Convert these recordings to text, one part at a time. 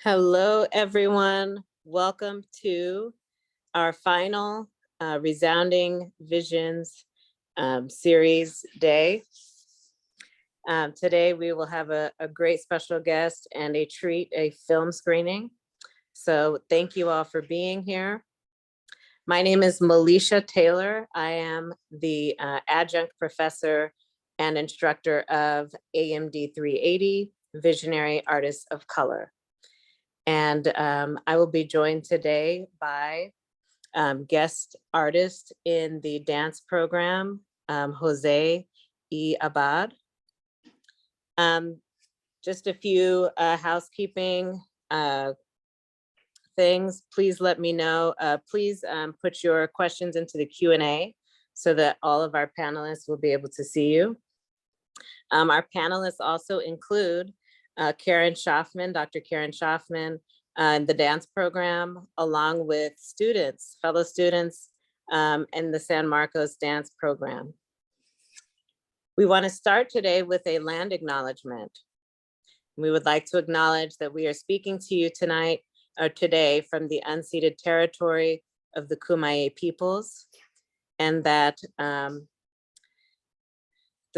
Hello, everyone. Welcome to our final Resounding Visions series day. Today, we will have a great special guest and a treat, a film screening. So thank you all for being here. My name is Melisha Taylor. I am the adjunct professor and instructor of AMD 380, Visionary Artists of Color. And I will be joined today by guest artist in the dance program, Jose Ebad. Just a few housekeeping things. Please let me know. Please put your questions into the Q&A so that all of our panelists will be able to see you. Our panelists also include Karen Schaffman, Dr. Karen Schaffman, in the dance program, along with students, fellow students in the San Marcos dance program. We want to start today with a land acknowledgement. We would like to acknowledge that we are speaking to you tonight or today from the unceded territory of the Kumeyaay peoples, and that the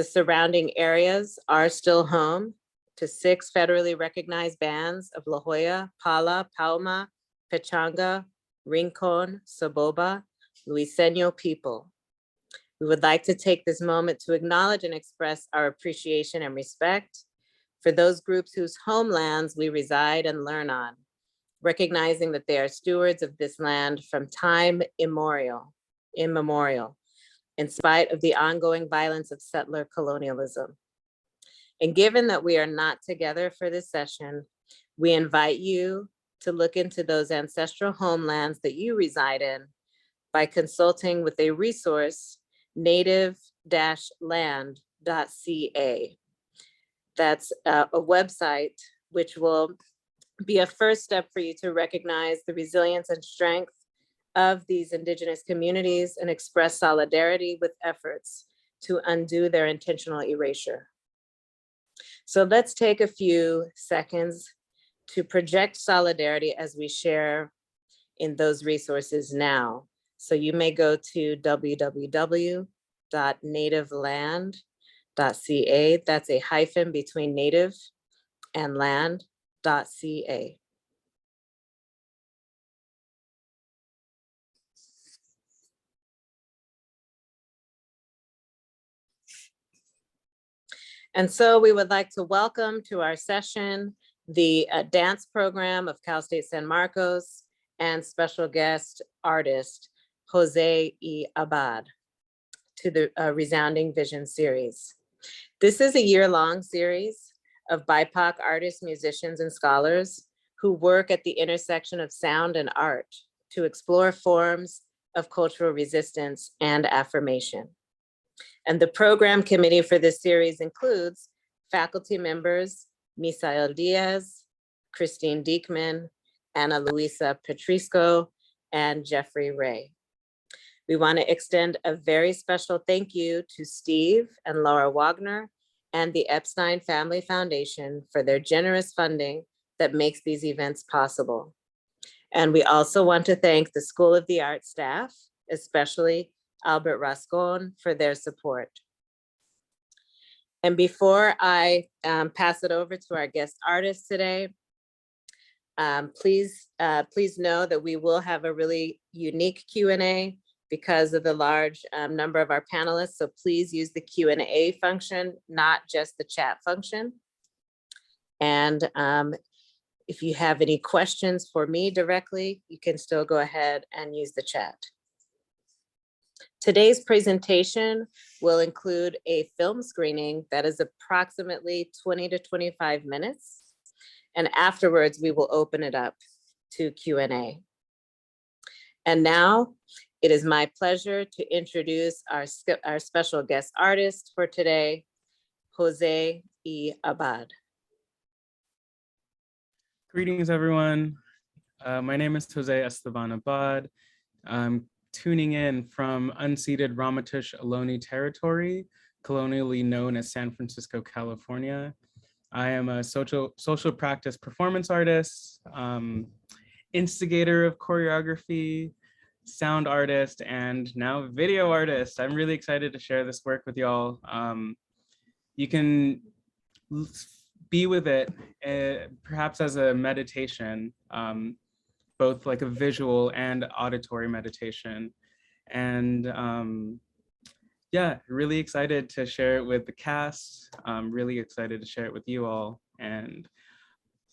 surrounding areas are still home to 6 federally recognized bands of La Jolla, Pala, Pauma, Pechanga, Rincon, Soboba, Luiseño people. We would like to take this moment to acknowledge and express our appreciation and respect for those groups whose homelands we reside and learn on, recognizing that they are stewards of this land from time immemorial, in spite of the ongoing violence of settler colonialism. And given that we are not together for this session, we invite you to look into those ancestral homelands that you reside in by consulting with a resource, native-land.ca. That's a website which will be a first step for you to recognize the resilience and strength of these Indigenous communities and express solidarity with efforts to undo their intentional erasure. So let's take a few seconds to project solidarity as we share in those resources now. So you may go to www.nativeland.ca. That's a hyphen between native and land.ca. And so we would like to welcome to our session the dance program of Cal State San Marcos and special guest artist Jose Ebad to the Resounding Vision series. This is a year-long series of BIPOC artists, musicians, and scholars who work at the intersection of sound and art to explore forms of cultural resistance and affirmation. And the program committee for this series includes faculty members, Misael Diaz, Christine Diekman, Ana Luisa Petrisco, and Jeffrey Ray. We want to extend a very special thank you to Steve and Laura Wagner and the Epstein Family Foundation for their generous funding that makes these events possible. And we also want to thank the School of the Arts staff, especially Albert Rascon, for their support. And before I pass it over to our guest artist today, please know that we will have a really unique Q&A because of the large number of our panelists. So please use the Q&A function, not just the chat function. And if you have any questions for me directly, you can still go ahead and use the chat. Today's presentation will include a film screening that is approximately 20 to 25 minutes. And afterwards, we will open it up to Q&A. And now it is my pleasure to introduce our special guest artist for today, Jose Ebad. Greetings, everyone. My name is Jose Esteban Ebad. I'm tuning in from unceded Ramaytush Ohlone territory, colonially known as San Francisco, California. I am a social practice performance artist, instigator of choreography, sound artist, and now video artist. I'm really excited to share this work with y'all. You can be with it perhaps as a meditation, both like a visual and auditory meditation. And yeah, really excited to share it with the cast. I'm really excited to share it with you all. And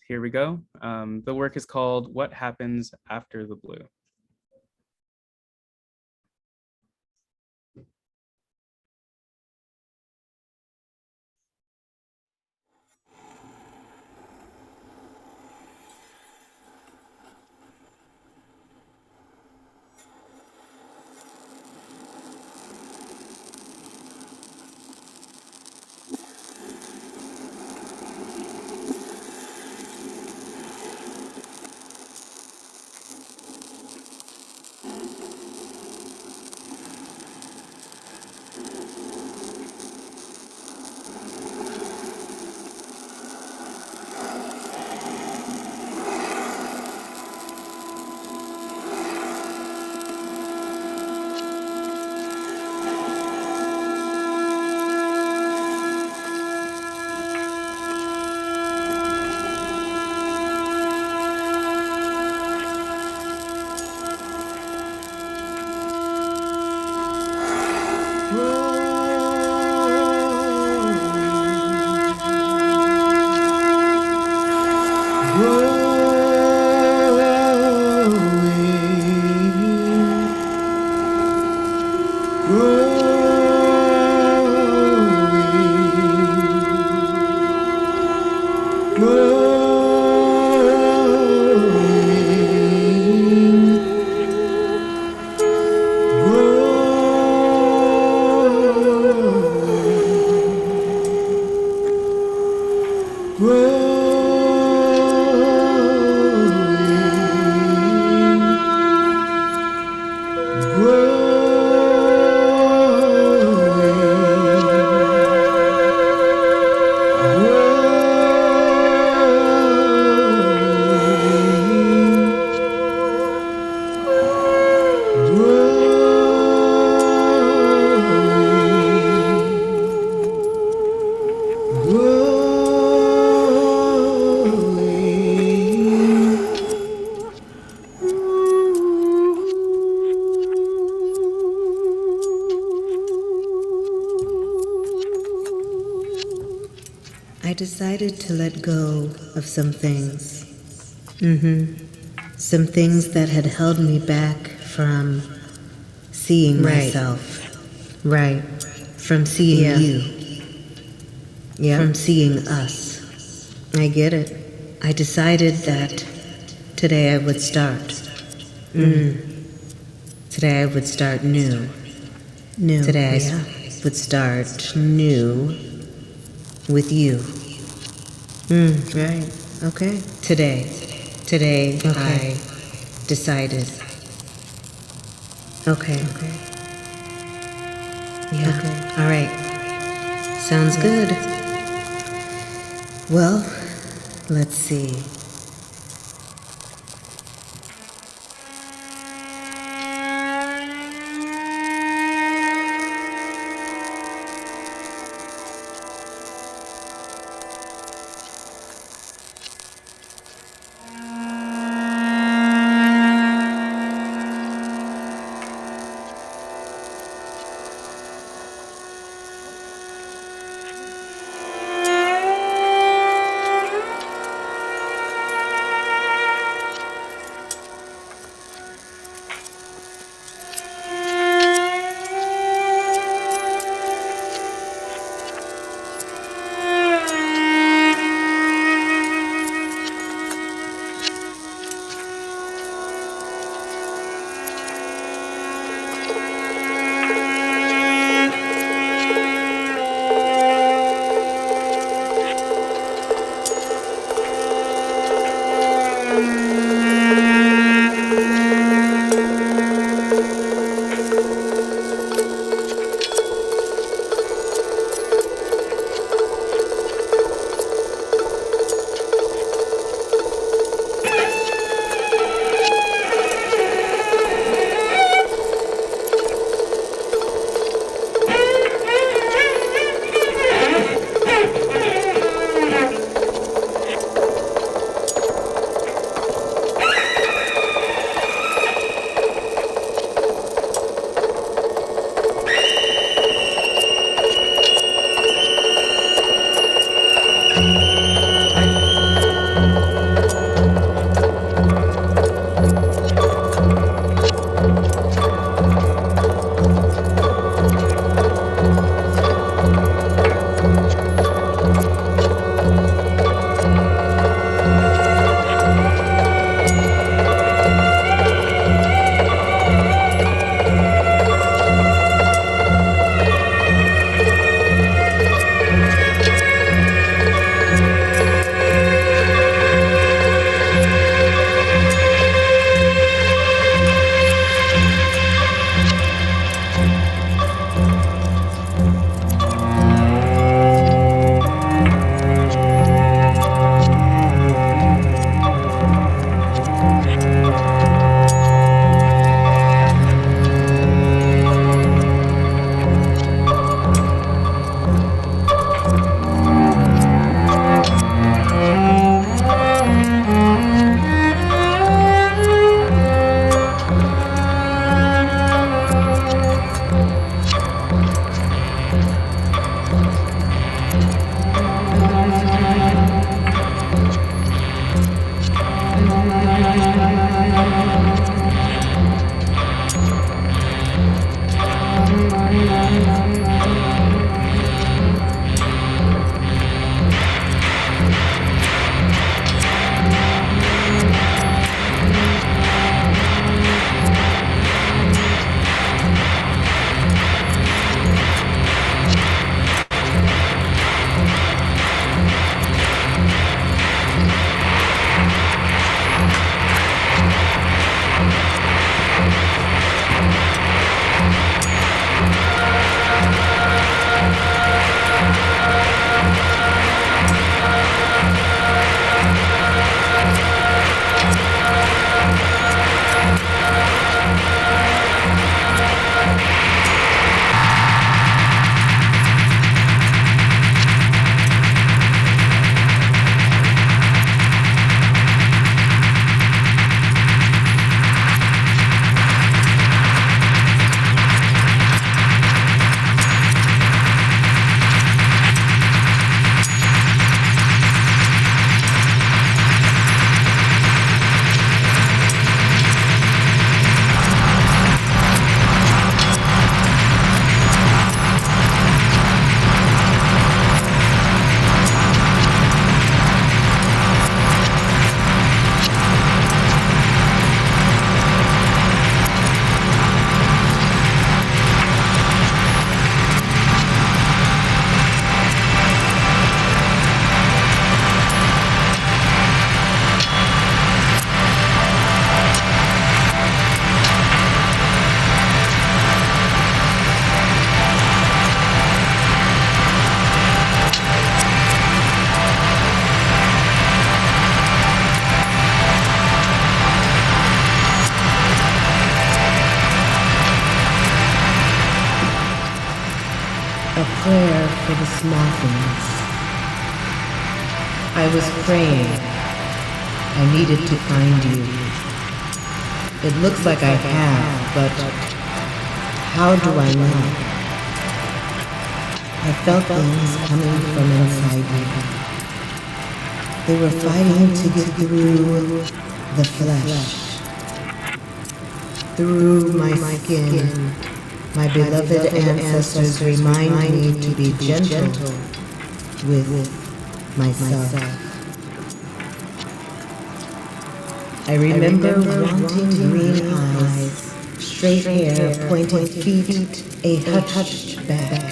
here we go. The work is called What Happens After the Blue. I decided to let go of some things. Some things that had held me back from seeing myself. Right. From seeing you. Yeah. From seeing us. I get it. I decided that today I would start. Today I would start new. Today I would start new with you. Right. Okay. Today I decided. Okay. Yeah. Okay. All right. Sounds good. Well, let's see. for the small things. I was praying. I needed to find you. It looks like I have, but how do I know? I felt things coming from inside me. They were fighting to get through the flesh, through my skin. My beloved ancestors remind me to be gentle with myself. I remember wanting green eyes, straight hair, pointed feet, a hushed back.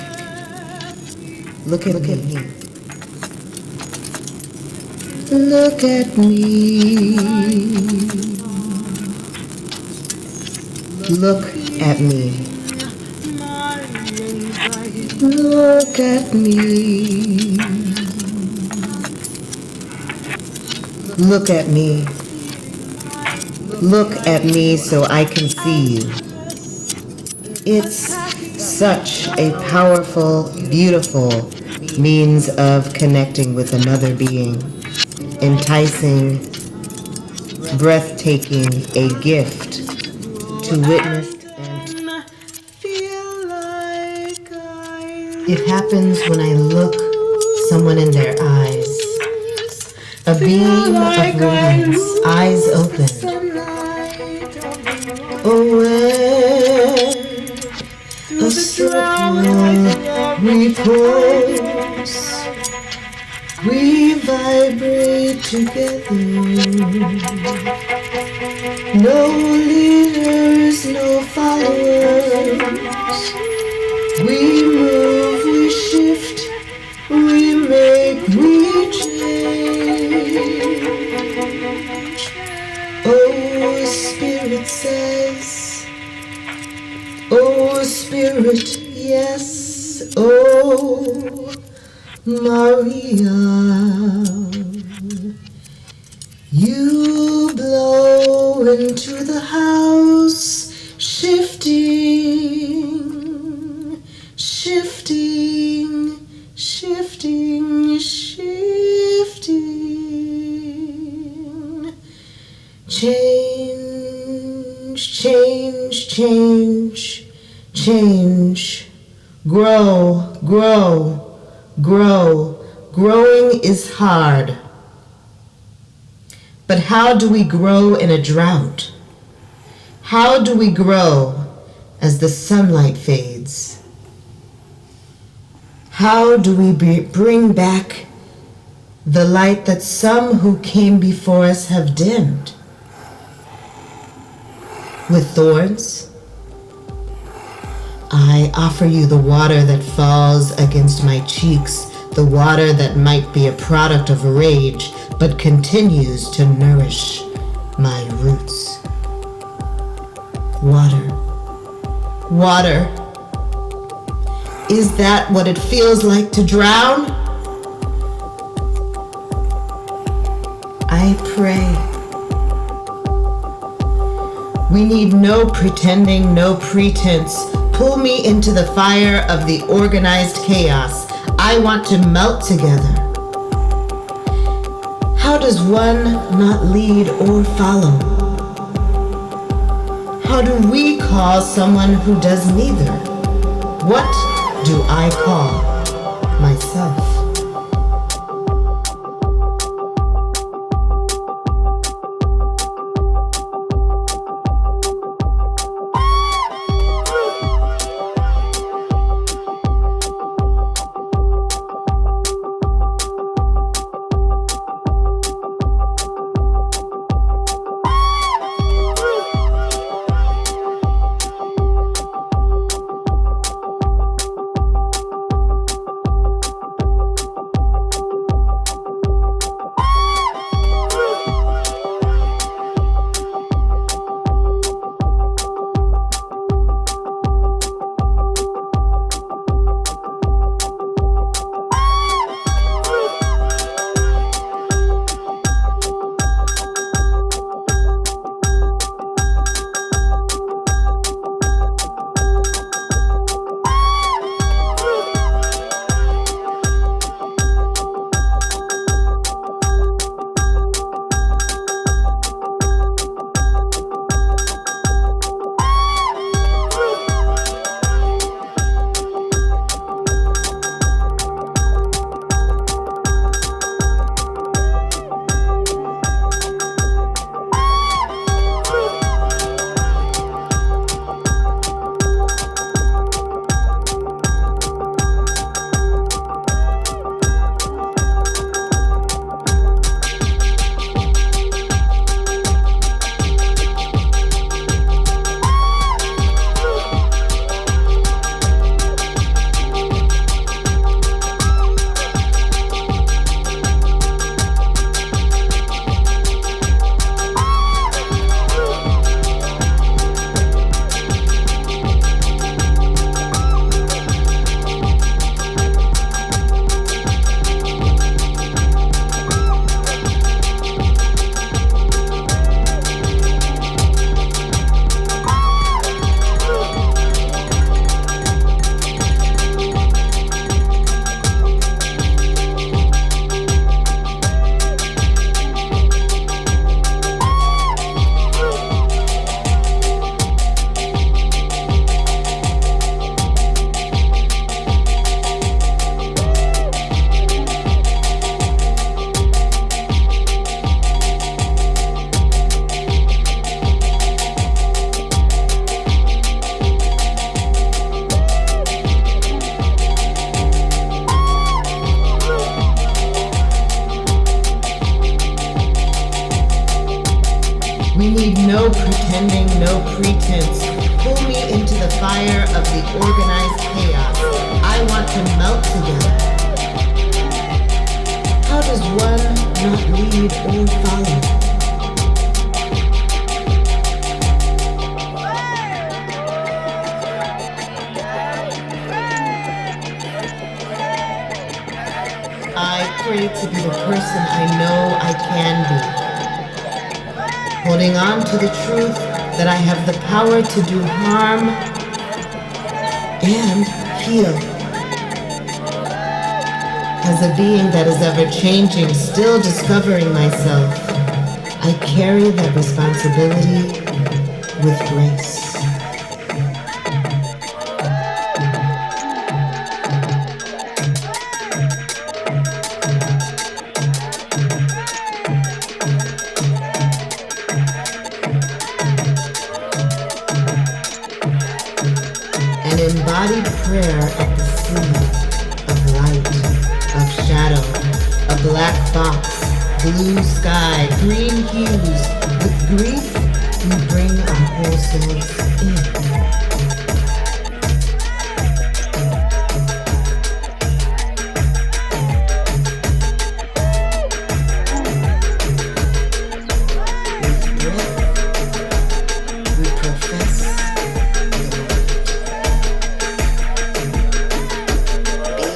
Look at me. Look at me. Look at me. Look at me. Look at me. Look at me so I can see you. It's such a powerful, beautiful means of connecting with another being. Enticing, breathtaking, a gift to witness and feel like it happens when I look someone in their eyes. A beam of radiance, eyes open. Aware, a circle repose. We vibrate together. No leaders, no followers. We move, we shift, we make, we change. Oh, Spirit says, oh, Spirit, yes, oh, Maria, you blow into the house, shifting, shifting, shifting, shifting. Change, change, change, change. Grow, grow. Grow. Growing is hard. But how do we grow in a drought? How do we grow as the sunlight fades? How do we bring back the light that some who came before us have dimmed? With thorns? I offer you the water that falls against my cheeks, the water that might be a product of rage, but continues to nourish my roots. Water. Water. Is that what it feels like to drown? I pray. We need no pretending, no pretense. Pull me into the fire of the organized chaos. I want to melt together. How does one not lead or follow? How do we call someone who does neither? What do I call myself? No pretending, no pretense. Pull me into the fire of the organized chaos. I want to melt together. How does one not lead or follow? I pray to be the person I know I can be. Holding on to the truth that I have the power to do harm and heal. As a being that is ever changing, still discovering myself, I carry that responsibility with grace. An embodied prayer at the sea of light, of shadow, a black box, blue sky, green hues. With grief, we bring our whole selves in. With breath, we profess the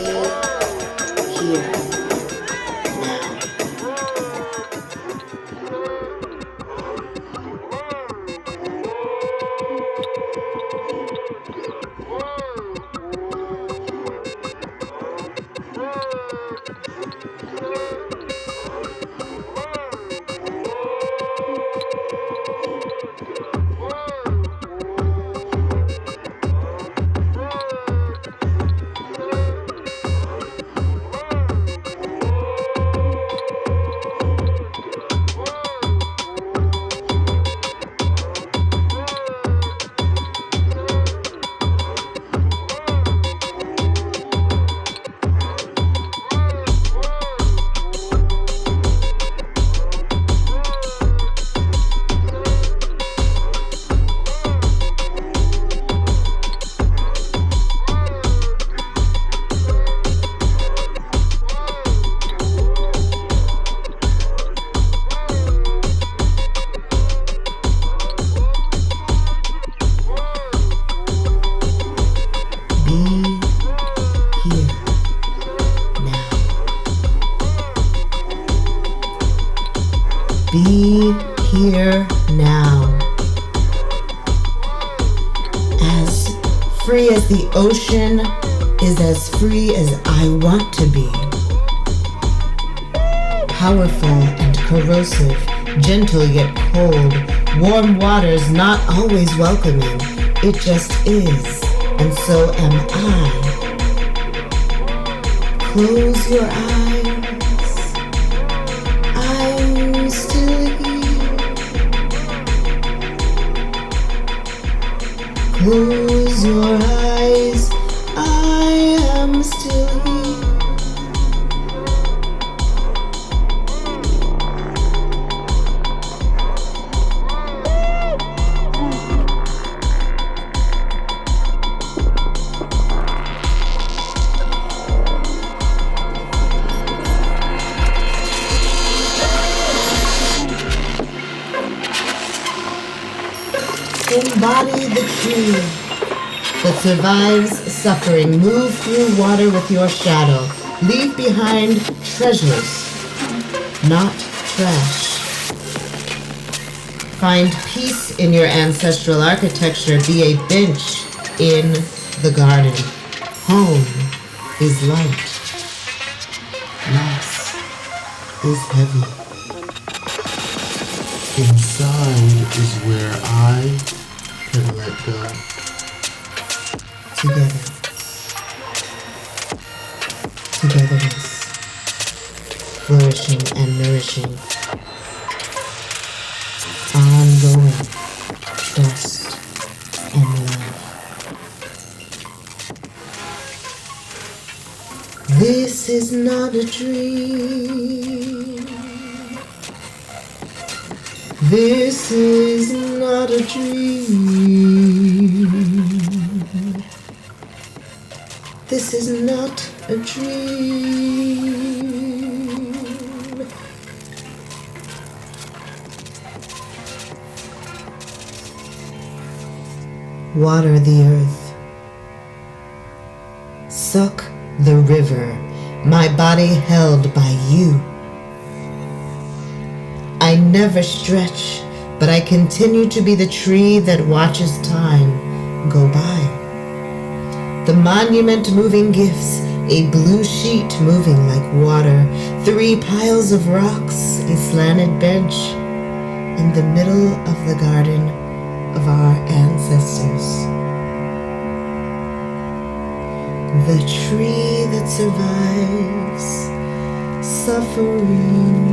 here, now. Be here now. As free as the ocean is as free as I want to be. Powerful and corrosive, gentle yet cold. Warm waters not always welcoming. It just is, and so am I. Close your eyes. I'm still here. Close your eyes. I am still here. Embody the tree that survives suffering. Move through water with your shadow. Leave behind treasures, not trash. Find peace in your ancestral architecture. Be a bench in the garden. Home is light. Loss is heavy. Inside is where I can let go. Together. Togetherness. Flourishing and nourishing. Ongoing. Trust and love. This is not a dream. This is not a dream. This is not a dream. Water the earth. Suck the river. My body held by you. I never stretch, but I continue to be the tree that watches time go by. The monument moving gifts, a blue sheet moving like water, 3 piles of rocks, a slanted bench, in the middle of the garden of our ancestors. The tree that survives suffering.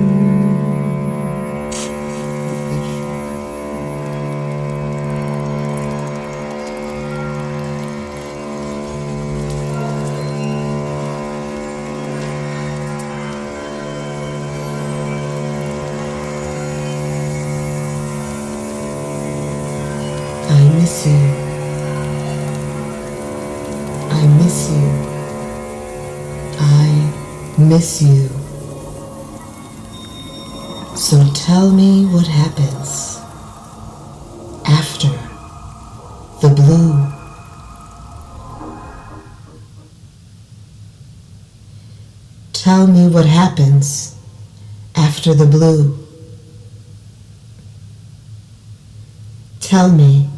I miss you. I miss you. I miss you. So tell me what happens after the blue. Tell me what happens after the blue. Tell me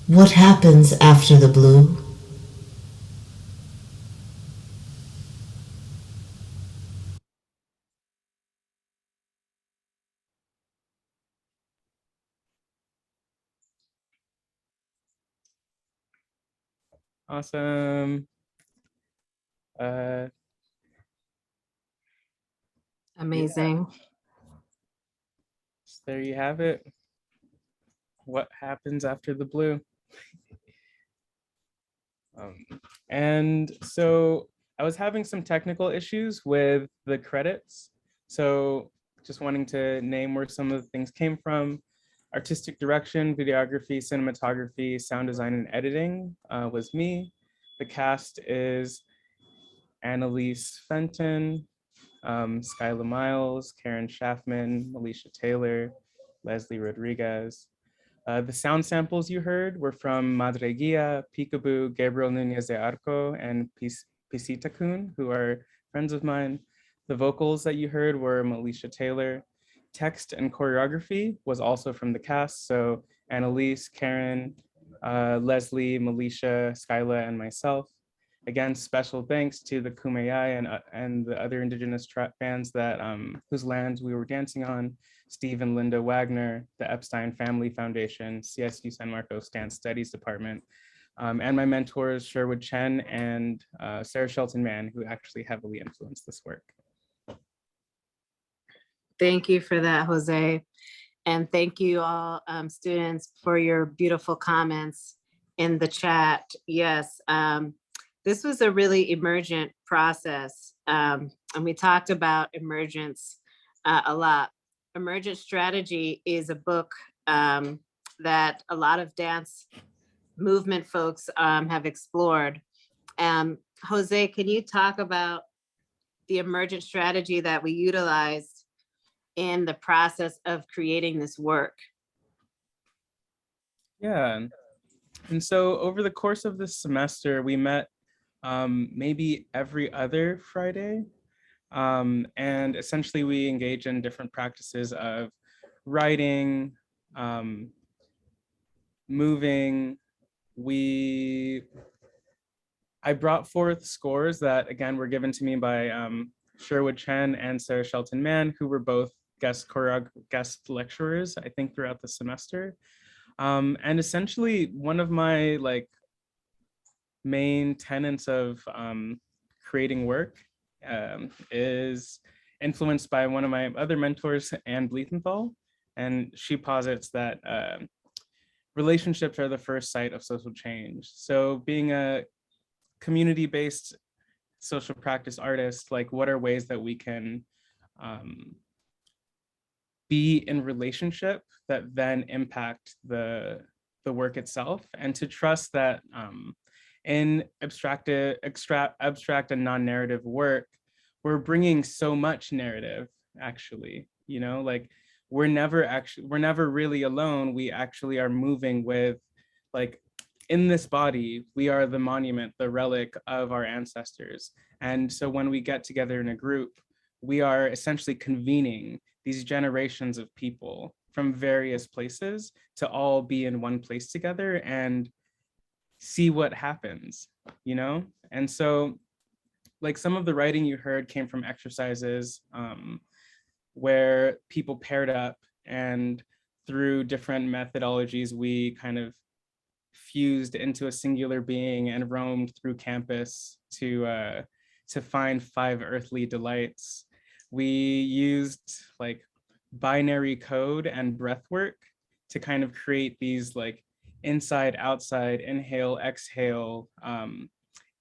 what happens after the blue. Awesome. Amazing. So there you have it. What happens after the blue? And so I was having some technical issues with the credits. So just wanting to name where some of the things came from. Artistic direction, videography, cinematography, sound design, and editing was me. The cast is Annalise Fenton, Skyla Miles, Karen Schaffman, Alicia Taylor, Leslie Rodriguez. The sound samples you heard were from Madre Guia, Peekaboo, Gabriel Nunez de Arco, and Pisita Kun, who are friends of mine. The vocals that you heard were Alicia Taylor. Text and choreography was also from the cast, so Annalise, Karen, Leslie, Melisha, Skyla, and myself. Again, special thanks to the Kumeyaay and the other indigenous bands that whose lands we were dancing on. Steve and Linda Wagner, the Epstein Family Foundation, CSU San Marcos Dance Studies Department, and my mentors, Sherwood Chen and Sarah Shelton Mann, who actually heavily influenced this work. Thank you for that, Jose. And thank you all students for your beautiful comments in the chat. Yes, this was a really emergent process. And we talked about emergence a lot. Emergent Strategy is a book that a lot of dance movement folks have explored. Jose, can you talk about the emergent strategy that we utilized in the process of creating this work? Yeah, and so over the course of this semester, we met maybe every other Friday. And essentially we engage in different practices of writing, moving. I brought forth scores that again were given to me by Sherwood Chen and Sarah Shelton Mann, who were both guest lecturers, I think, throughout the semester. And essentially one of my main tenets of creating work is influenced by one of my other mentors, Anne Bleethenthal, and she posits that relationships are the first site of social change. So being a community-based social practice artist, what are ways that we can be in relationship that then impact the work itself, and to trust that in abstract and non-narrative work, we're bringing so much narrative, actually, you know, like we're never really alone. We actually are moving with, like, in this body, we are the monument, the relic of our ancestors. And so when we get together in a group, we are essentially convening these generations of people from various places to all be in one place together and see what happens, you know? And so, like, some of the writing you heard came from exercises where people paired up, and through different methodologies, we kind of fused into a singular being and roamed through campus to find 5 earthly delights. We used like binary code and breath work to kind of create these like inside, outside, inhale, exhale,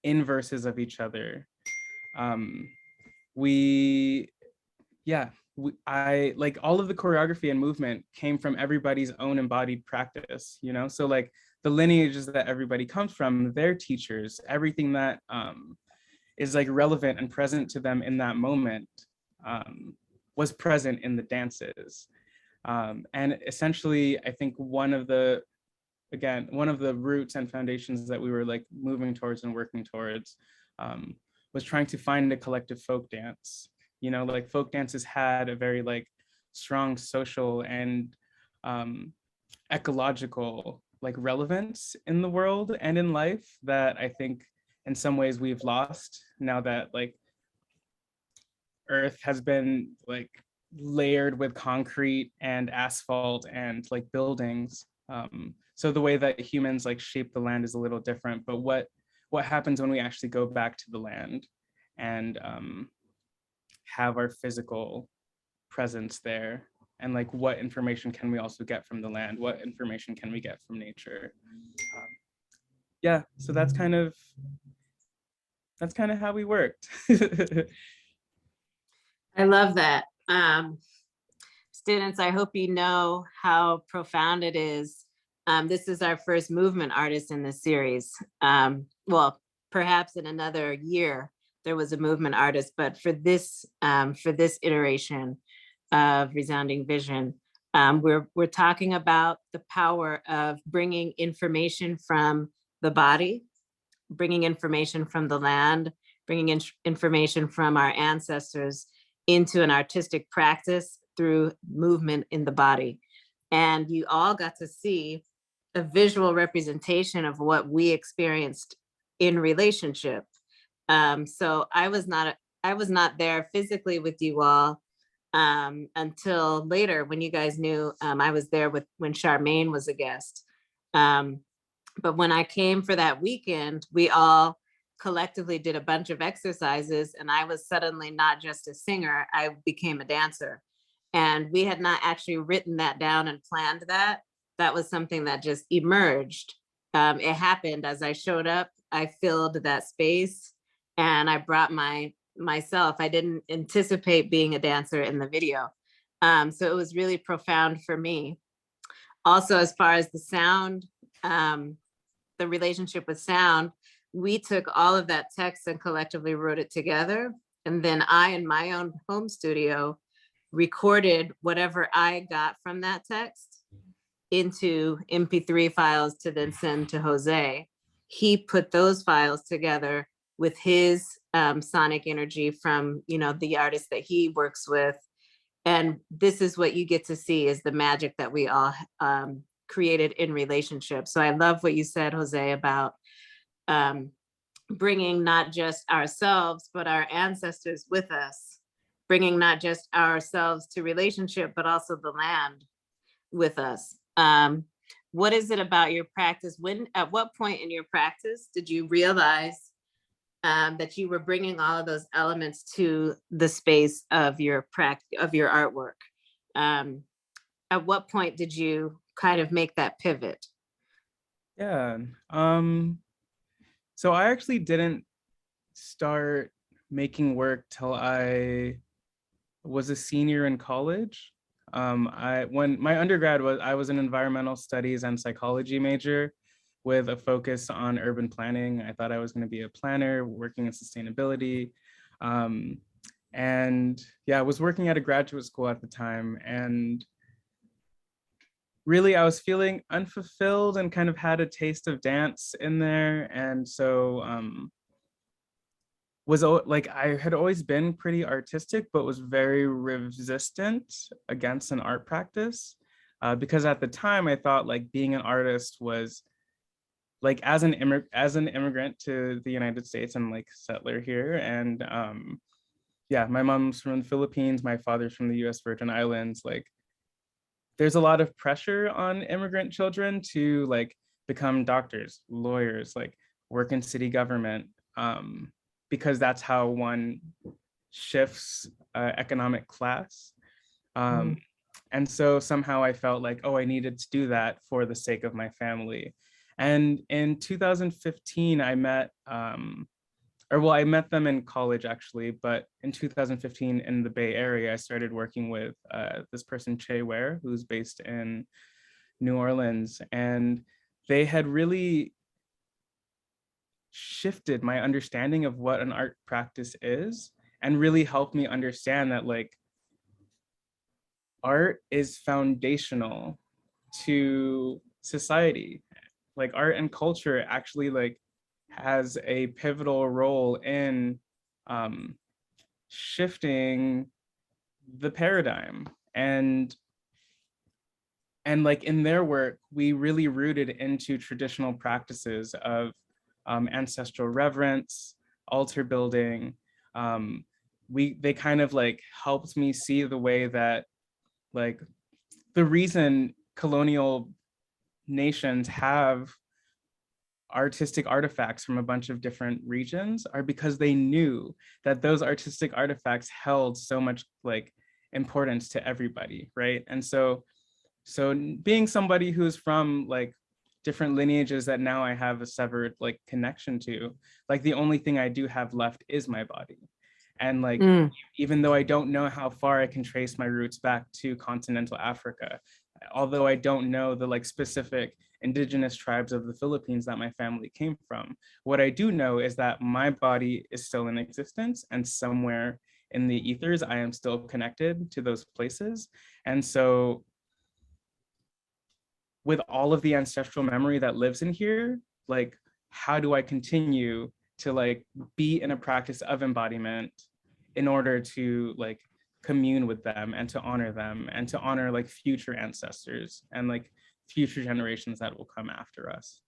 inverses of each other. I like all of the choreography and movement came from everybody's own embodied practice, you know? So like the lineages that everybody comes from, their teachers, everything that is like relevant and present to them in that moment was present in the dances. And essentially, I think one of the roots and foundations that we were like moving towards and working towards was trying to find a collective folk dance. You know, like folk dances had a very like strong social and ecological like relevance in the world and in life that I think in some ways we've lost now that like Earth has been like layered with concrete and asphalt and like buildings. So the way that humans like shape the land is a little different, but what happens when we actually go back to the land and have our physical presence there, and like what information can we also get from the land, what information can we get from nature? Yeah, so that's kind of how we worked. I love that. Students, I hope you know how profound it is. This is our first movement artist in this series. Well, perhaps in another year, there was a movement artist, but for this iteration of Resounding Vision, we're talking about the power of bringing information from the body, bringing information from the land, bringing information from our ancestors into an artistic practice through movement in the body. And you all got to see a visual representation of what we experienced in relationship. So I was not there physically with you all until later when you guys knew I was there when Charmaine was a guest. But when I came for that weekend, we all collectively did a bunch of exercises, and I was suddenly not just a singer, I became a dancer. And we had not actually written that down and planned that. That was something that just emerged. It happened as I showed up. I filled that space and I brought myself. I didn't anticipate being a dancer in the video. So it was really profound for me. Also, as far as the sound, the relationship with sound, we took all of that text and collectively wrote it together. And then I, in my own home studio, recorded whatever I got from that text into MP3 files to then send to Jose. He put those files together with his sonic energy from, you know, the artists that he works with. And this is what you get to see, is the magic that we all created in relationship. So I love what you said, Jose, about bringing not just ourselves, but our ancestors with us, bringing not just ourselves to relationship, but also the land with us. What is it about your practice? At what point in your practice did you realize that you were bringing all of those elements to the space of your artwork? At what point did you kind of make that pivot? Yeah. So I actually didn't start making work till I was a senior in college. When my undergrad was, I was an environmental studies and psychology major with a focus on urban planning. I thought I was going to be a planner working in sustainability. And yeah, I was working at a graduate school at the time, and really I was feeling unfulfilled and kind of had a taste of dance in there. And so like, I had always been pretty artistic, but was very resistant against an art practice, because at the time I thought like being an artist was like, as an immigrant to the United States and like settler here. And yeah, my mom's from the Philippines, my father's from the US Virgin Islands. Like, there's a lot of pressure on immigrant children to like become doctors, lawyers, like work in city government, because that's how one shifts economic class. And so somehow I felt like, oh, I needed to do that for the sake of my family. And in 2015, I met, I met them in college actually, but in 2015 in the Bay Area, I started working with this person, Che Ware, who's based in New Orleans. And they had really shifted my understanding of what an art practice is, and really helped me understand that like art is foundational to society. Like, art and culture actually like has a pivotal role in shifting the paradigm. And like in their work, we really rooted into traditional practices of ancestral reverence, altar building. They kind of like helped me see the way that like the reason colonial nations have artistic artifacts from a bunch of different regions are because they knew that those artistic artifacts held so much like importance to everybody, right? And so being somebody who's from like different lineages that now I have a severed like connection to, like the only thing I do have left is my body. And like, even though I don't know how far I can trace my roots back to continental Africa, although I don't know the like specific indigenous tribes of the Philippines that my family came from, what I do know is that my body is still in existence, and somewhere in the ethers, I am still connected to those places. And so with all of the ancestral memory that lives in here, like, how do I continue to like be in a practice of embodiment in order to like commune with them and to honor like future ancestors and like future generations that will come after us.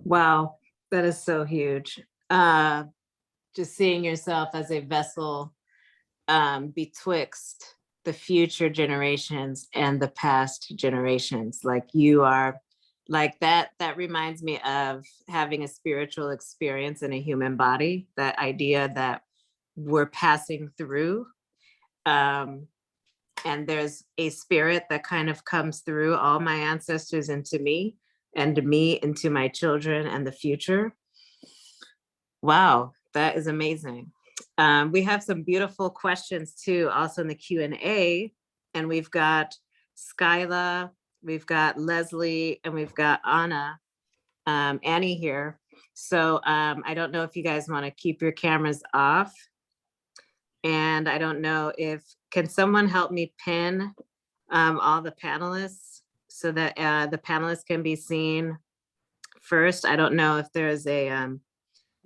Wow, that is so huge. Just seeing yourself as a vessel betwixt the future generations and the past generations. Like, you are like that reminds me of having a spiritual experience in a human body, that idea that we're passing through, and there's a spirit that kind of comes through all my ancestors into me, and me into my children and the future. Wow, that is amazing. We have some beautiful questions too, also in the Q&A, and we've got Skyla, we've got Leslie, and we've got Annie here. So I don't know if you guys want to keep your cameras off. And I don't know if, can someone help me pin all the panelists so that the panelists can be seen first? I don't know if there's a,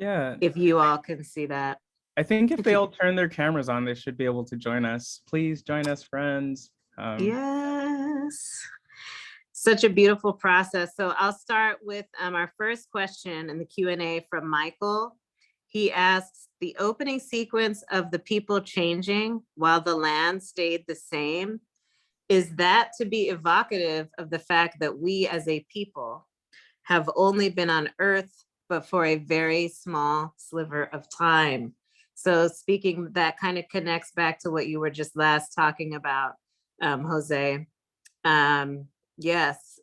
Yeah, if you all can see that. I think if they all turn their cameras on, they should be able to join us. Please join us, friends. Yes. Such a beautiful process. So I'll start with our first question in the Q&A from Michael. He asks, the opening sequence of the people changing while the land stayed the same, is that to be evocative of the fact that we as a people have only been on Earth, but for a very small sliver of time? So speaking, that kind of connects back to what you were just last talking about, Jose. Yes.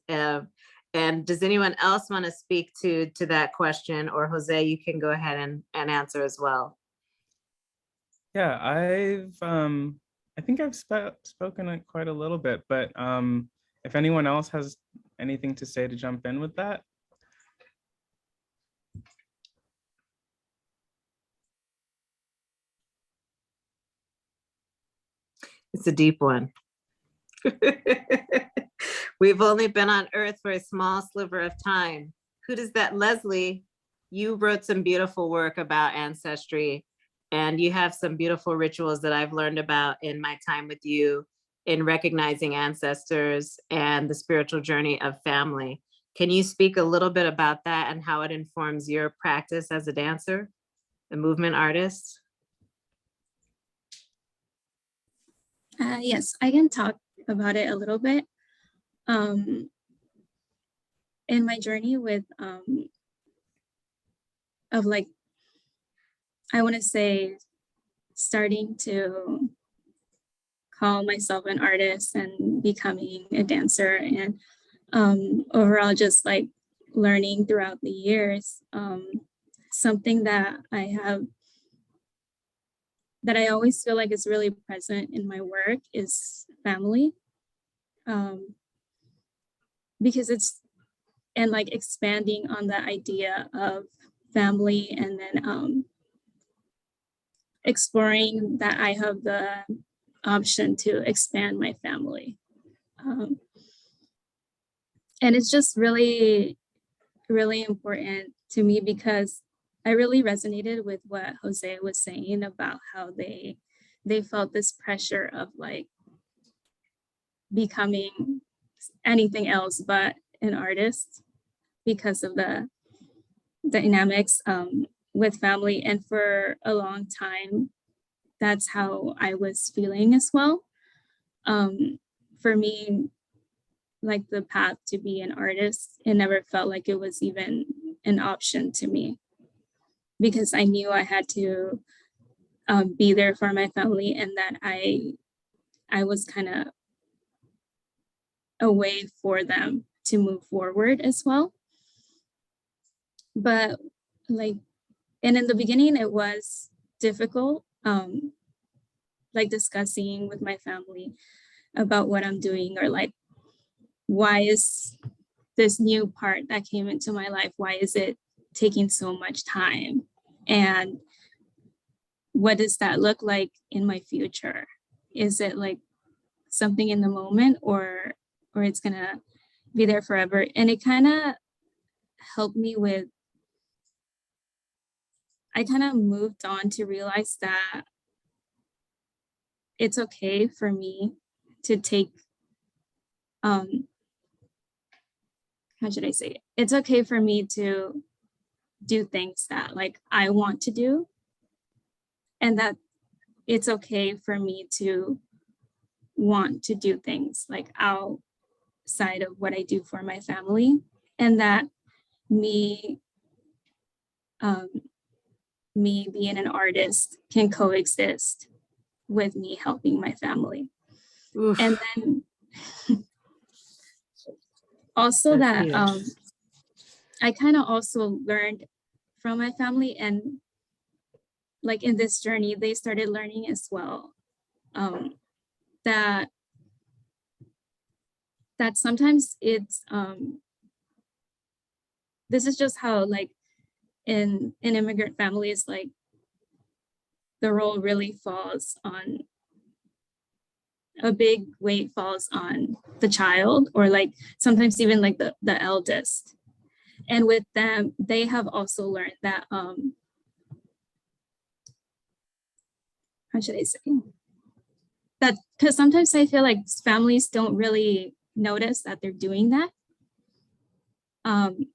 And does anyone else want to speak to that question? Or Jose, you can go ahead and answer as well. Yeah, I think I've spoken quite a little bit, but if anyone else has anything to say to jump in with that. It's a deep one. We've only been on Earth for a small sliver of time. Who does that? Leslie, you wrote some beautiful work about ancestry, and you have some beautiful rituals that I've learned about in my time with you in recognizing ancestors and the spiritual journey of family. Can you speak a little bit about that and how it informs your practice as a dancer, a movement artist? Yes, I can talk about it a little bit. In my journey with of like, I want to say, starting to call myself an artist and becoming a dancer, and overall just like learning throughout the years, something that I always feel like is really present in my work is family, because it's, and like expanding on the idea of family, and then exploring that I have the option to expand my family. And it's just really, really important to me because I really resonated with what Jose was saying about how they felt this pressure of like becoming anything else but an artist because of the dynamics with family. And for a long time, that's how I was feeling as well. For me, like the path to be an artist, it never felt like it was even an option to me because I knew I had to be there for my family, and that I was kind of a way for them to move forward as well. But like, and in the beginning it was difficult, like discussing with my family about what I'm doing, or like, why is this new part that came into my life, why is it taking so much time? And what does that look like in my future? Is it like something in the moment, or it's gonna be there forever? And it kind of helped me with, I kind of moved on to realize that it's okay for me to take, how should I say it? It's okay for me to do things that like I want to do, and that it's okay for me to want to do things like outside of what I do for my family, and that me me being an artist can coexist with me helping my family. Oof. And then also that I kind of also learned from my family, and like in this journey they started learning as well, that sometimes it's this is just how like in immigrant families, like the role really falls on, a big weight falls on the child, or like sometimes even like the eldest. And with them, they have also learned that how should I say that, because sometimes I feel like families don't really notice that they're doing that. And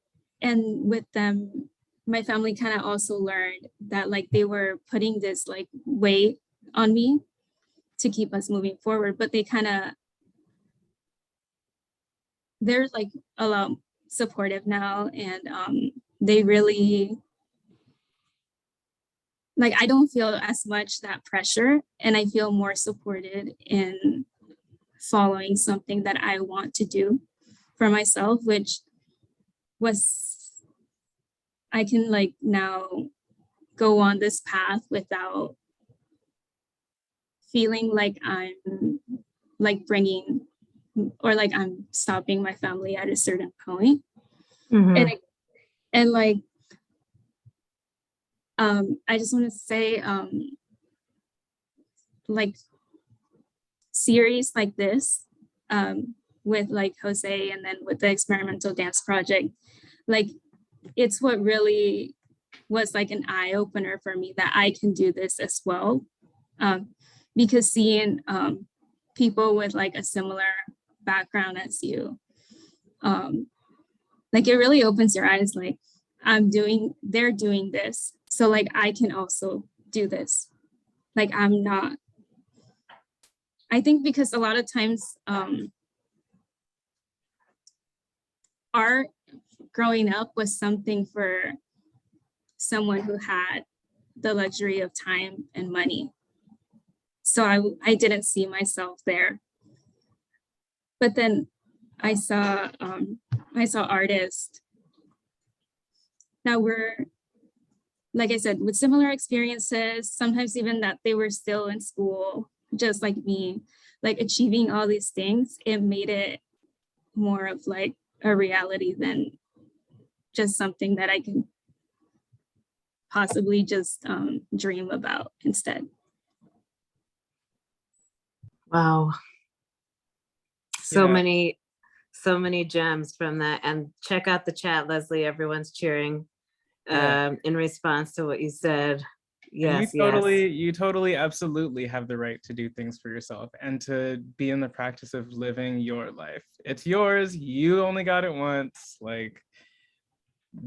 with them, my family kind of also learned that like they were putting this like weight on me to keep us moving forward, but they kind of, they're like a lot supportive now, and they really, like, I don't feel as much that pressure, and I feel more supported in following something that I want to do for myself, which was, I can like now go on this path without feeling like I'm like bringing or like I'm stopping my family at a certain point. And like, I just want to say, like series like this, with like Jose and then with the experimental dance project, like it's what really was like an eye opener for me that I can do this as well. Because seeing people with like a similar background as you, like it really opens your eyes, like they're doing this. So like I can also do this. Like I think because a lot of times art growing up was something for someone who had the luxury of time and money. So I didn't see myself there. But then I saw artists that were, like I said, with similar experiences, sometimes even that they were still in school, just like me, like achieving all these things. It made it more of like a reality than just something that I can possibly just dream about instead. Wow. So Yeah. many gems from that. And check out the chat, Leslie. Everyone's cheering in response to what you said. Yes, you totally absolutely have the right to do things for yourself and to be in the practice of living your life. It's yours. You only got it once. Like,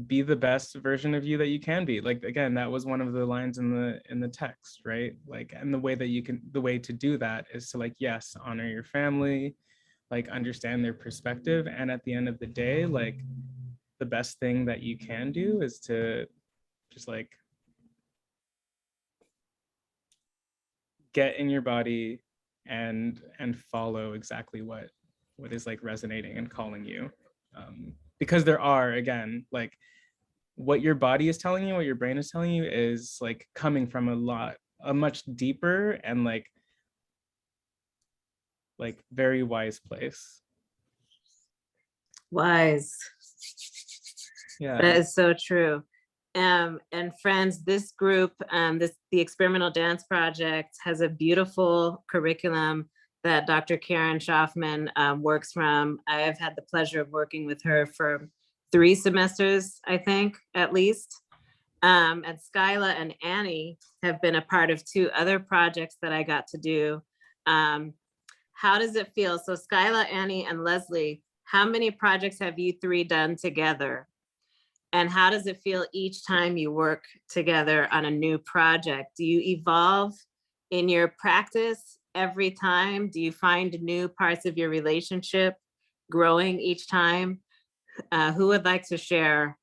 be the best version of you that you can be. Like, again, that was one of the lines in the text, right? Like, and the way to do that is to, like, yes, honor your family, like understand their perspective. And at the end of the day, like, the best thing that you can do is to just like get in your body and follow exactly what is like resonating and calling you. Because there are, again, like, what your body is telling you, what your brain is telling you is like coming from a much deeper and like very wise place. Wise. Yeah. That is so true. And friends, this group, the Experimental Dance Project, has a beautiful curriculum that Dr. Karen Schaffman works from. I have had the pleasure of working with her for 3 semesters, I think, at least. And Skyla and Annie have been a part of 2 other projects that I got to do. How does it feel? So Skyla, Annie, and Leslie, how many projects have you 3 done together? And how does it feel each time you work together on a new project? Do you evolve in your practice every time? Do you find new parts of your relationship growing each time? Who would like to share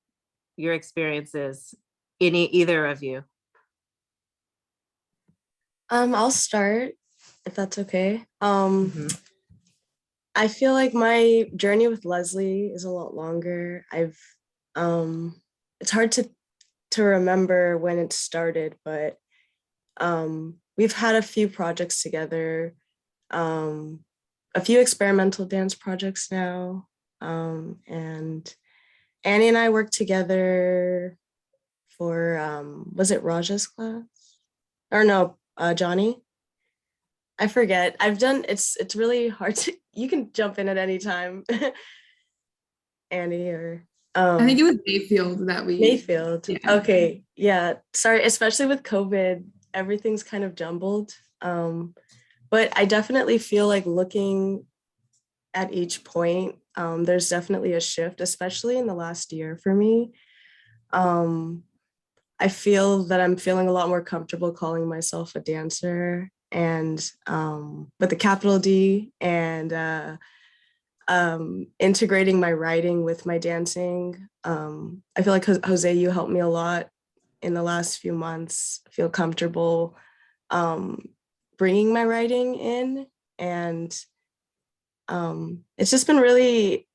your experiences? Either of you? I'll start if that's okay. Mhm. I feel like my journey with Leslie is a lot longer. It's hard to remember when it started, but we've had a few projects together, a few experimental dance projects now, and Annie and I worked together for was it Raja's class? Or no, Johnny? I forget. It's really hard to, you can jump in at any time. Annie or I think it was Mayfield that we Mayfield. Yeah. Okay. Yeah. Sorry, especially with COVID, everything's kind of jumbled. But I definitely feel like looking at each point, there's definitely a shift, especially in the last year for me. I feel that I'm feeling a lot more comfortable calling myself a dancer, and with the capital D, and integrating my writing with my dancing. I feel like Jose, you helped me a lot in the last few months feel comfortable bringing my writing in, and it's just been really,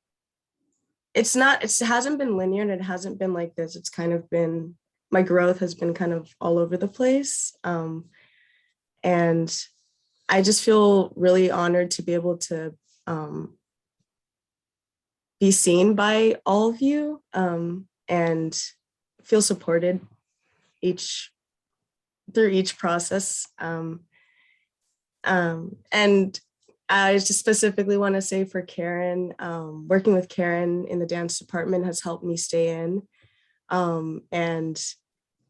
it hasn't been linear, and it hasn't been like this. It's kind of been, my growth has been kind of all over the place. And I just feel really honored to be able to be seen by all of you and feel supported through each process. And I just specifically want to say for Karen, working with Karen in the dance department has helped me stay in. And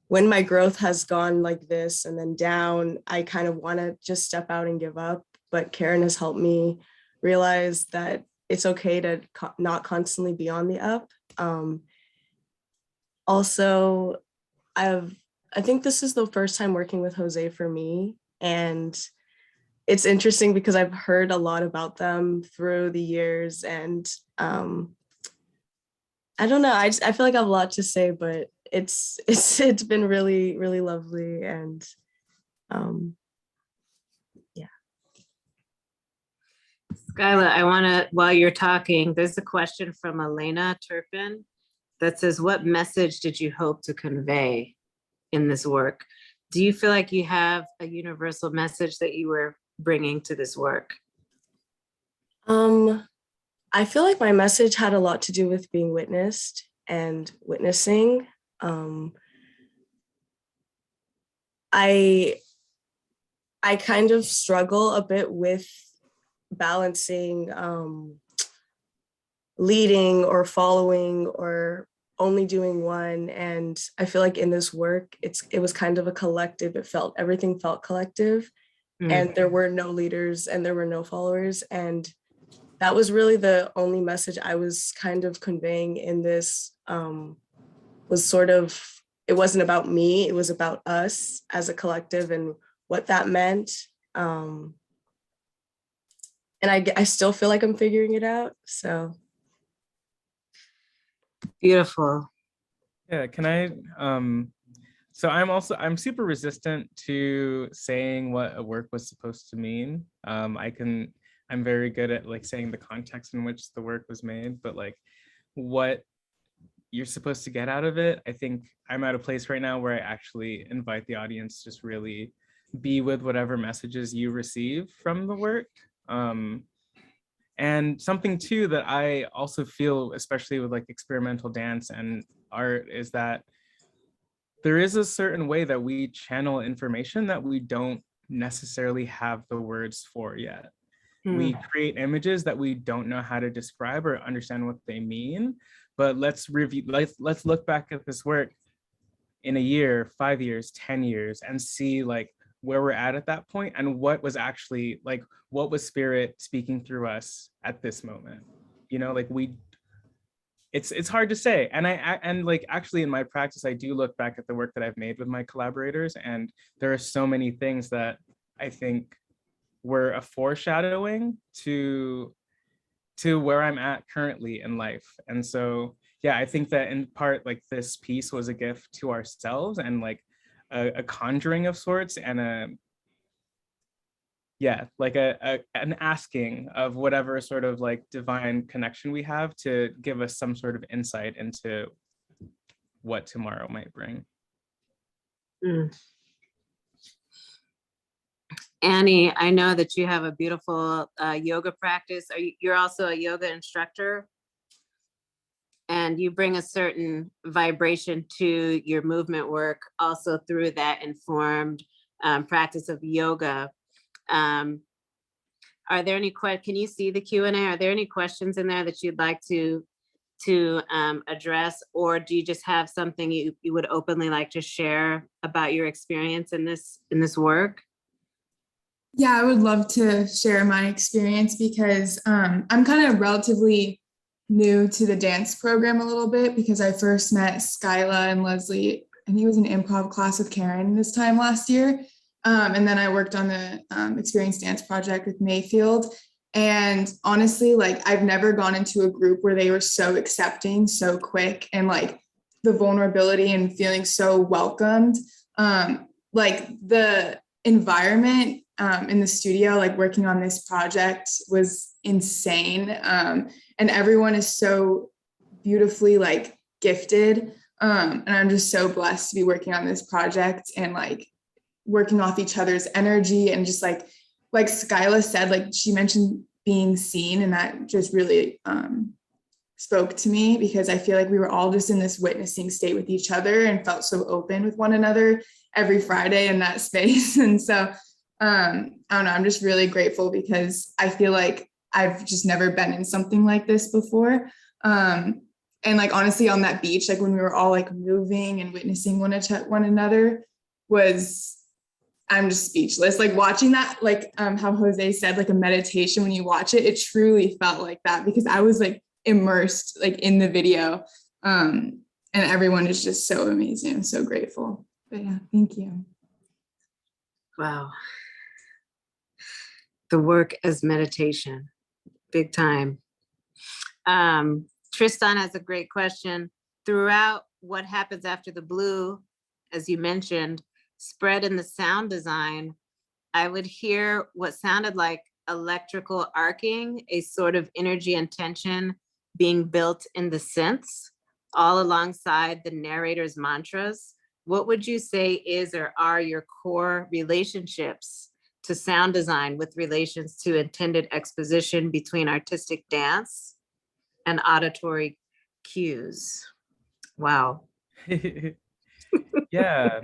when my growth has gone like this and then down, I kind of want to just step out and give up. But Karen has helped me realize that it's okay to not constantly be on the up. Also, I think this is the first time working with Jose for me. And it's interesting because I've heard a lot about them through the years. And I don't know, I feel like I have a lot to say, but it's been really, really lovely. And yeah. Skyla, I want to, while you're talking, there's a question from Elena Turpin that says, what message did you hope to convey in this work? Do you feel like you have a universal message that you were bringing to this work? I feel like my message had a lot to do with being witnessed and witnessing. I kind of struggle a bit with balancing leading or following or only doing one. And I feel like in this work, it was kind of a collective. Everything felt collective, and there were no leaders and there were no followers. And that was really the only message I was kind of conveying in this, was sort of, it wasn't about me, it was about us as a collective and what that meant. And I still feel like I'm figuring it out, so. Beautiful. Yeah, can I, so I'm super resistant to saying what a work was supposed to mean. I'm very good at like saying the context in which the work was made, but like what you're supposed to get out of it, I think I'm at a place right now where I actually invite the audience to just really be with whatever messages you receive from the work. And something too that I also feel, especially with like experimental dance and art, is that there is a certain way that we channel information that we don't necessarily have the words for yet. We create images that we don't know how to describe or understand what they mean. But let's look back at this work in a year, 5 years, 10 years, and see like where we're at that point and what was actually like, what was spirit speaking through us at this moment. You know, like it's hard to say. And like actually in my practice, I do look back at the work that I've made with my collaborators, and there are so many things that I think were a foreshadowing to where I'm at currently in life. And so, yeah, I think that in part, like this piece was a gift to ourselves and like a conjuring of sorts, and an asking of whatever sort of like divine connection we have to give us some sort of insight into what tomorrow might bring. Annie, I know that you have a beautiful yoga practice. You're also a yoga instructor, and you bring a certain vibration to your movement work also through that informed practice of yoga. Are there any can you see the Q&A? Are there any questions in there that you'd like to address, or do you just have something you would openly like to share about your experience in this work? Yeah, I would love to share my experience because I'm kind of relatively new to the dance program a little bit, because I first met Skyla and Leslie, I think it was an improv class with Karen this time last year. And then I worked on the Experience Dance Project with Mayfield. And honestly, like I've never gone into a group where they were so accepting, so quick, and like the vulnerability and feeling so welcomed. Like the environment in the studio, like working on this project, was insane. And everyone is so beautifully like gifted. And I'm just so blessed to be working on this project and like working off each other's energy and just like like Skyla said, like she mentioned being seen, and that just really spoke to me, because I feel like we were all just in this witnessing state with each other and felt so open with one another every Friday in that space. And so I don't know, I'm just really grateful, because I feel like I've just never been in something like this before. And like honestly, on that beach, like when we were all like moving and witnessing one another, was, I'm just speechless. Like watching that, like how Jose said, like a meditation, when you watch it, it truly felt like that, because I was like immersed like in the video. And everyone is just so amazing. I'm so grateful. But yeah, thank you. Wow. The work as meditation, big time. Tristan has a great question. Throughout what happens after the blue, as you mentioned, spread in the sound design, I would hear what sounded like electrical arcing, a sort of energy and tension being built in the synths, all alongside the narrator's mantras. What would you say is or are your core relationships to sound design with relations to intended exposition between artistic dance and auditory cues? Wow. Yeah,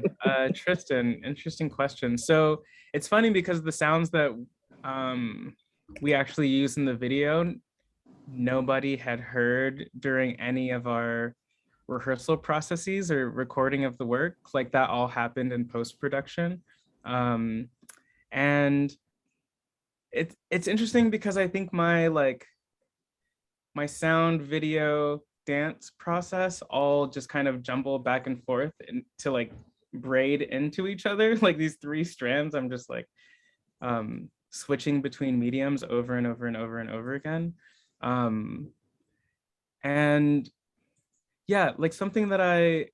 Tristan, interesting question. So it's funny because the sounds that we actually use in the video, nobody had heard during any of our rehearsal processes or recording of the work. Like that all happened in post-production. And it's interesting because I think my sound, video, dance process all just kind of jumble back and forth to like braid into each other. Like these three strands, I'm just like switching between mediums over and over and over and over again. And yeah, like something that I,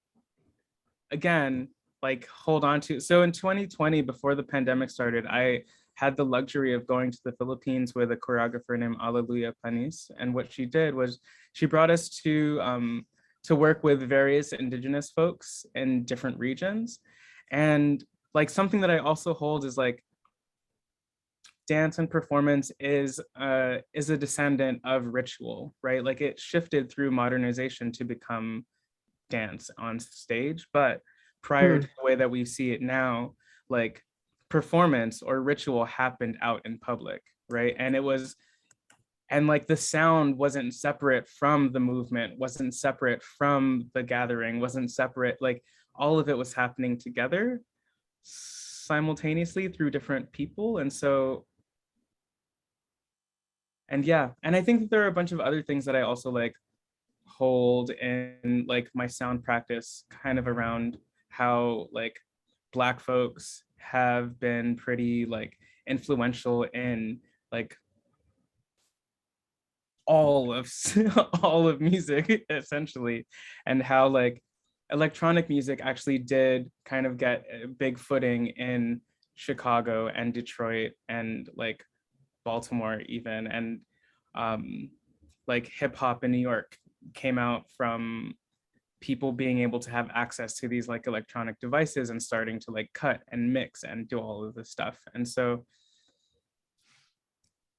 again, like hold on to. So in 2020, before the pandemic started, I had the luxury of going to the Philippines with a choreographer named Alleluia Panis. And what she did was she brought us to work with various indigenous folks in different regions. And like something that I also hold is like dance and performance is a descendant of ritual, right? Like it shifted through modernization to become dance on stage, but prior to the way that we see it now, like performance or ritual happened out in public, right? And it was, and like the sound wasn't separate from the movement, wasn't separate from the gathering, wasn't separate, like all of it was happening together simultaneously through different people. And so, and yeah, and I think that there are a bunch of other things that I also like hold in like my sound practice, kind of around how like Black folks have been pretty like influential in like all of all of music essentially, and how like electronic music actually did kind of get a big footing in Chicago and Detroit and like Baltimore even, and like hip hop in New York came out from people being able to have access to these like electronic devices and starting to like cut and mix and do all of this stuff. And so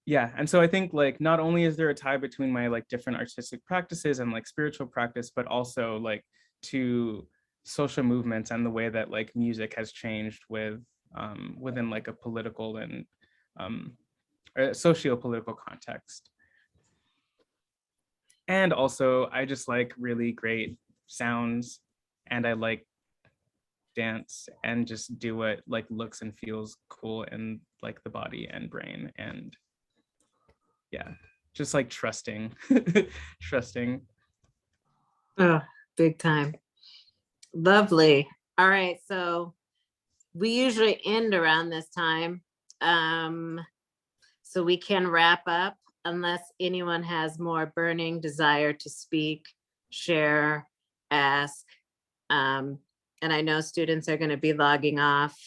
yeah, and so I think like not only is there a tie between my like different artistic practices and like spiritual practice, but also like to social movements and the way that like music has changed with within like a political and socio-political context. And also I just like really great sounds, and I like dance and just do what like looks and feels cool in like the body and brain. And yeah, just like trusting. Trusting. Oh, big time. Lovely. All right, so we usually end around this time. So we can wrap up unless anyone has more burning desire to speak, share, ask. And I know students are going to be logging off.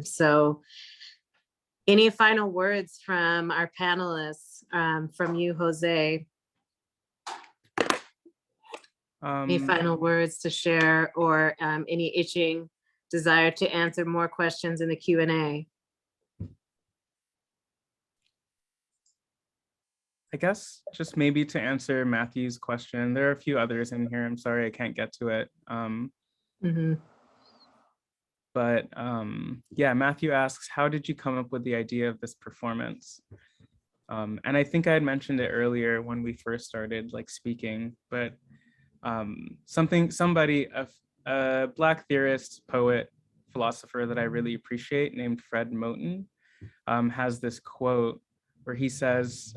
So any final words from our panelists, from you, Jose? Any final words to share, or any itching desire to answer more questions in the Q&A? I guess just maybe to answer Matthew's question, there are a few others in here. I'm sorry I can't get to it. But yeah, Matthew asks, how did you come up with the idea of this performance? And I think I had mentioned it earlier when we first started like speaking, but somebody, a Black theorist, poet, philosopher that I really appreciate named Fred Moten has this quote where he says,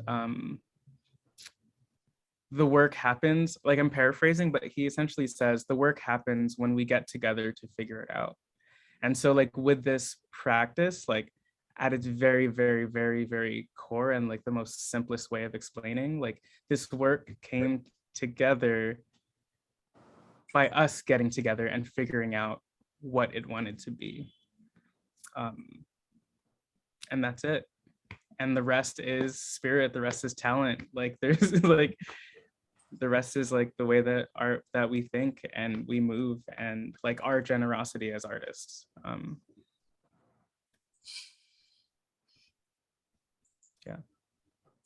the work happens, like I'm paraphrasing, but he essentially says the work happens when we get together to figure it out. And so like with this practice, like at its very, very, very, very core and like the most simplest way of explaining, like this work came together by us getting together and figuring out what it wanted to be. And that's it. And the rest is spirit, the rest is talent. Like there's like, the rest is like the way that we think and we move and like our generosity as artists. Yeah.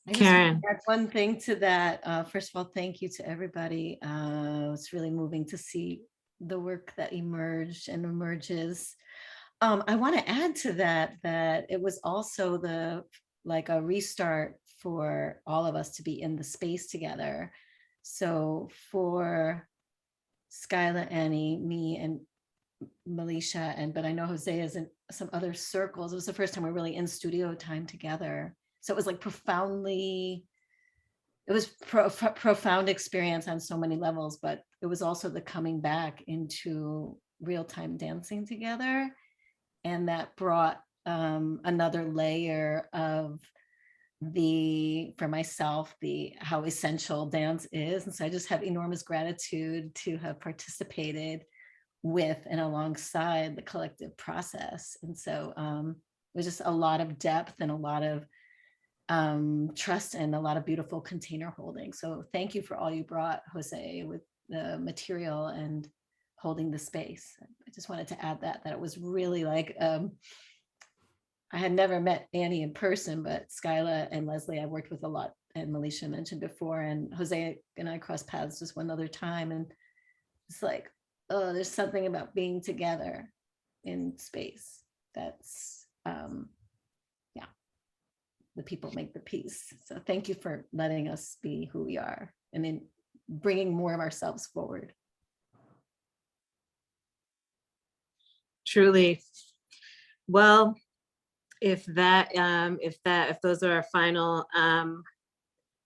I just Karen. want to add one thing to that. First of all, thank you to everybody. It's really moving to see the work that emerged and emerges. I want to add to that it was also like a restart for all of us to be in the space together. So for Skyla, Annie, me, and Melisha, but I know Jose is in some other circles. It was the first time we're really in studio time together. So it was like profound experience on so many levels, but it was also the coming back into real-time dancing together. And that brought another layer of for myself, how essential dance is. And so I just have enormous gratitude to have participated with and alongside the collective process. And so it was just a lot of depth and a lot of trust and a lot of beautiful container holding. So thank you for all you brought, Jose, with the material and holding the space. I just wanted to add that it was really like, I had never met Annie in person, but Skyla and Leslie I worked with a lot, and Melisha mentioned before, and Jose and I crossed paths just one other time. And it's like, oh, there's something about being together in space that's, yeah, the people make the piece. So thank you for letting us be who we are and then bringing more of ourselves forward. Truly. Well, if those are our final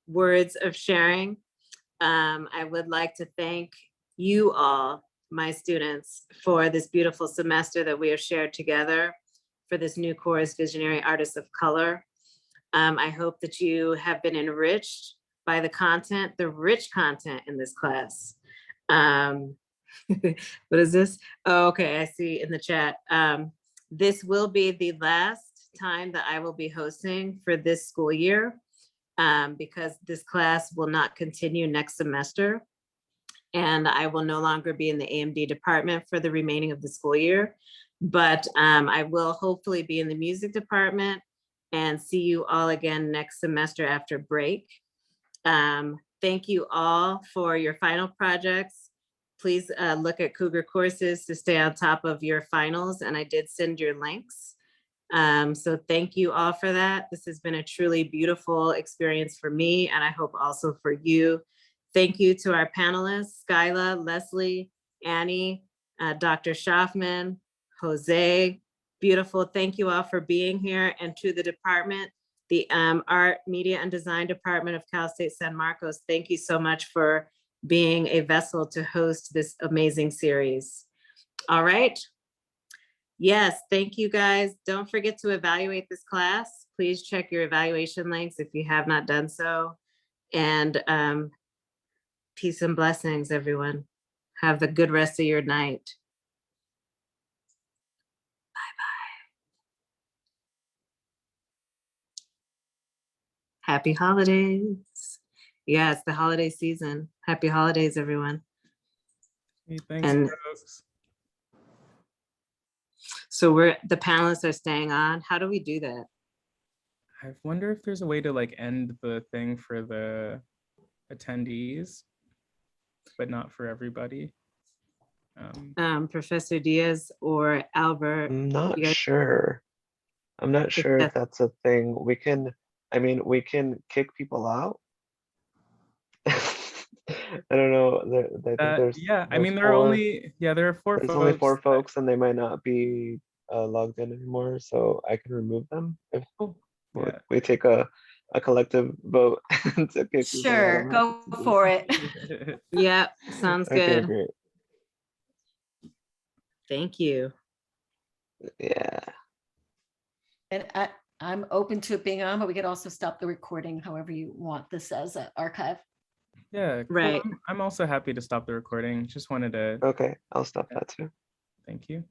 words of sharing, I would like to thank you all, my students, for this beautiful semester that we have shared together for this new course, Visionary Artists of Color. I hope that you have been enriched by the rich content in this class. What is this? Oh, okay, I see in the chat. This will be the last time that I will be hosting for this school year, because this class will not continue next semester. And I will no longer be in the AMD department for the remaining of the school year. But I will hopefully be in the music department and see you all again next semester after break. Thank you all for your final projects. Please look at Cougar Courses to stay on top of your finals. And I did send your links. So thank you all for that. This has been a truly beautiful experience for me, and I hope also for you. Thank you to our panelists, Skyla, Leslie, Annie, Dr. Schaffman, Jose. Beautiful. Thank you all for being here. And to the department, the Art, Media, and Design Department of Cal State San Marcos, thank you so much for being a vessel to host this amazing series. All right. Yes, thank you guys. Don't forget to evaluate this class. Please check your evaluation links if you have not done so. And peace and blessings, everyone. Have a good rest of your night. Bye-bye. Happy holidays. Yeah, it's the holiday season. Happy holidays, everyone. Hey, thanks, And folks. so the panelists are staying on. How do we do that? I wonder if there's a way to like end the thing for the attendees, but not for everybody. Professor Diaz or Albert? I'm not you guys- sure. I'm not If sure if that's- that's a thing. We can kick people out. I don't know. I think Yeah, I there's mean, there are only, there are four there's folks. only 4 that- folks and they might not be logged in anymore, so I can remove them if Yeah. we take a collective vote to kick people out. Sure, I'm go happy to do for so. it. Yeah, sounds Okay, good. great. Thank you. Yeah. And I'm open to it being on, but we could also stop the recording however you want this as an archive. Yeah, cool. Right. I'm also happy to stop the recording. Just wanted to, Okay, I'll stop that too. thank you.